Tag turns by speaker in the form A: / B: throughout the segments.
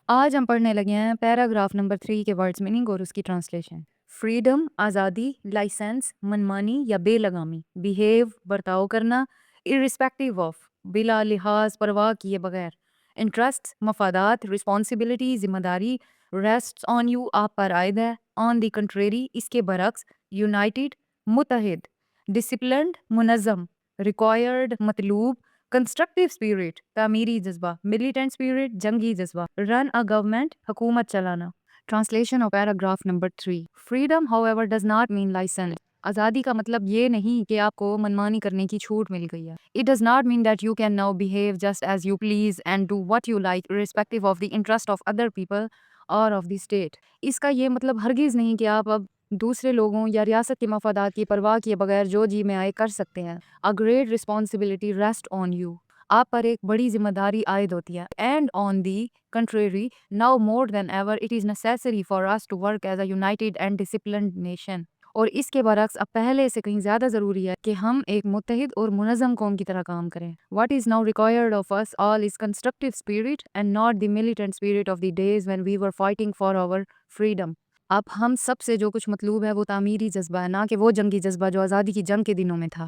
A: آج ہم پڑھنے لگے ہیں پیراگراف نمبر 3 کے ورڈز میننگ اور اس کی ٹرانسلیشن۔ فریڈم آزادی، لائسنس منمانی یا بے لگامی، بیہیو برتاؤ کرنا، ارسپیکٹیو آف بلا لحاظ پرواہ کیے بغیر، انٹرسٹ مفادات، رسپانسبلٹی ذمہ داری، ریسٹ آن یو آپ پر عائد ہے، آن دی کنٹریری اس کے برعکس، یونائٹیڈ متحد، ڈسپلنڈ منظم، ریکوائرڈ مطلوب، کنسٹرکٹیو اسپرٹ تعمیری جذبہ، ملیٹنٹ اسپرٹ جنگی جذبہ، رن اے گورنمنٹ حکومت چلانا۔ Translation of paragraph number 3۔ Freedom however does not mean license۔ آزادی کا مطلب یہ نہیں کہ آپ کو منمانی کرنے کی چھوٹ مل گئی ہے۔ It does not mean that you can now behave just as you please and do what you like irrespective of the interest of other people or of the state۔ اس کا یہ مطلب ہرگز نہیں کہ آپ اب دوسرے لوگوں یا ریاست کے مفادات کی پرواہ کیے بغیر جو جی میں آئے کر سکتے ہیں۔ A great responsibility rests on you۔ آپ پر ایک بڑی ذمہ داری عائد ہوتی ہے۔ And on the contrary, now more than ever it is necessary for us to work as a united and disciplined nation۔ اور اس کے برعکس اب پہلے سے کہیں زیادہ ضروری ہے کہ ہم ایک متحد اور منظم قوم کی طرح کام کریں۔ What is now required of us all is constructive spirit and not the militant spirit of the days when we were fighting for our freedom۔ اب ہم سب سے جو کچھ مطلوب ہے وہ تعمیری جذبہ ہے، نہ کہ وہ جنگی جذبہ جو آزادی کی جنگ کے دنوں میں تھا۔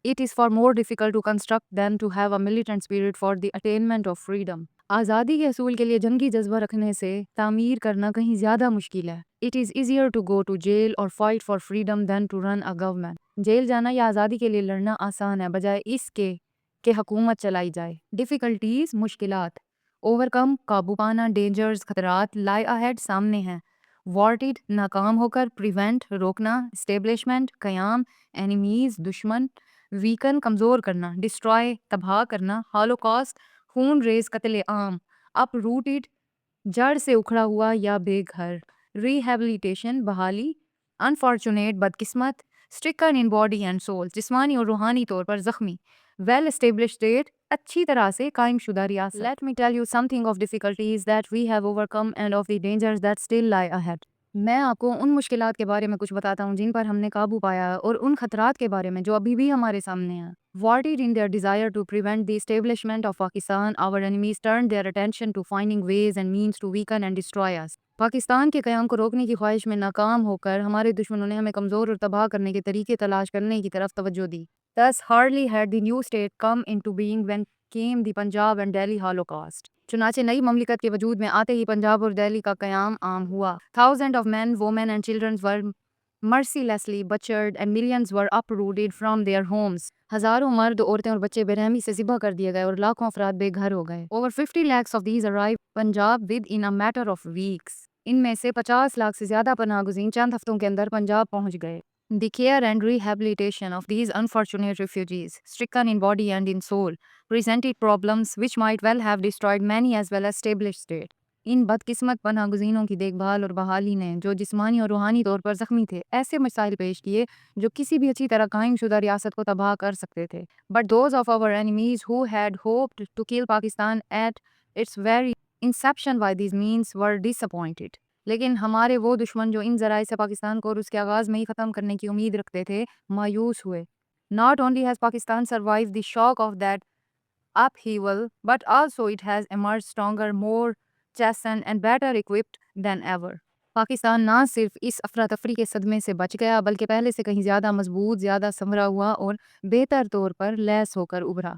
A: It is far more difficult to construct than to have a militant spirit for the attainment of freedom۔ آزادی کے حصول کے لیے جنگی جذبہ رکھنے سے تعمیر کرنا کہیں زیادہ مشکل ہے۔ It is easier to go to jail or fight for freedom than to run a government۔ جیل جانا یا آزادی کے لیے لڑنا آسان ہے بجائے اس کے کہ حکومت چلائی جائے۔ Difficulties مشکلات، overcome قابو پانا، dangers خطرات، lie ahead سامنے ہیں، thwarted ناکام ہو کر، prevent روکنا، establishment قیام، enemies دشمن، weaken کمزور کرنا، destroy تباہ کرنا، holocaust خون ریز قتل عام، uprooted جڑ سے اکھڑا ہوا یا بے گھر، rehabilitation بحالی، unfortunate بدقسمت، stricken in body and soul جسمانی اور روحانی طور پر زخمی، well established state اچھی طرح سے قائم شدہ ریاست۔ Let me tell you something of difficulties that we have overcome and of the dangers that still lie ahead۔ میں آپ کو ان مشکلات کے بارے میں کچھ بتاتا ہوں جن پر ہم نے قابو پایا ہے اور ان خطرات کے بارے میں جو ابھی بھی ہمارے سامنے ہیں۔ Thwarted in their desire to prevent the establishment of Pakistan, our enemies turned their attention to finding ways and means to weaken and destroy us۔ Pakistan کے قیام کو روکنے کی خواہش میں ناکام ہو کر ہمارے دشمنوں نے ہمیں کمزور اور تباہ کرنے کے طریقے تلاش کرنے کی طرف توجہ دی۔ Thus hardly had the new state come into being when came the Punjab and Delhi Holocaust۔ چنانچہ نئی مملکت کے وجود میں آتے ہی پنجاب اور دہلی کا قیام عام ہوا۔ Thousands of men, women and children were mercilessly butchered and millions were uprooted from their homes۔ ہزاروں مرد، عورتیں اور بچے بے رحمی سے ذبح کر دیے گئے اور لاکھوں افراد بے گھر ہو گئے۔ Over 50 lakhs of these arrived Punjab within a matter of weeks۔ ان میں سے 50 لاکھ سے زیادہ پناہ گزین چند ہفتوں کے اندر پنجاب پہنچ گئے۔ The care and rehabilitation of these unfortunate refugees, stricken in body and in soul, presented problems which might well have destroyed many as well as established state۔ ان بدقسمت پناہ گزینوں کی دیکھ بھال اور بحالی نے جو جسمانی اور روحانی طور پر زخمی تھے ایسے مسائل پیش کیے جو کسی بھی اچھی طرح قائم شدہ ریاست کو تباہ کر سکتے تھے۔ But those of our enemies who had hoped to kill Pakistan at its very inception by these means were disappointed۔ لیکن ہمارے وہ دشمن جو ان ذرائع سے پاکستان کو اور اس کے آغاز میں ہی ختم کرنے کی امید رکھتے تھے مایوس ہوئے۔ Not only has Pakistan survived the shock of that upheaval, but also it has emerged stronger, more chastened and better equipped than ever۔ Pakistan نہ صرف اس افراتفری کے صدمے سے بچ گیا بلکہ پہلے سے کہیں زیادہ مضبوط، زیادہ سنورا ہوا اور بہتر طور پر لیس ہو کر ابھرا۔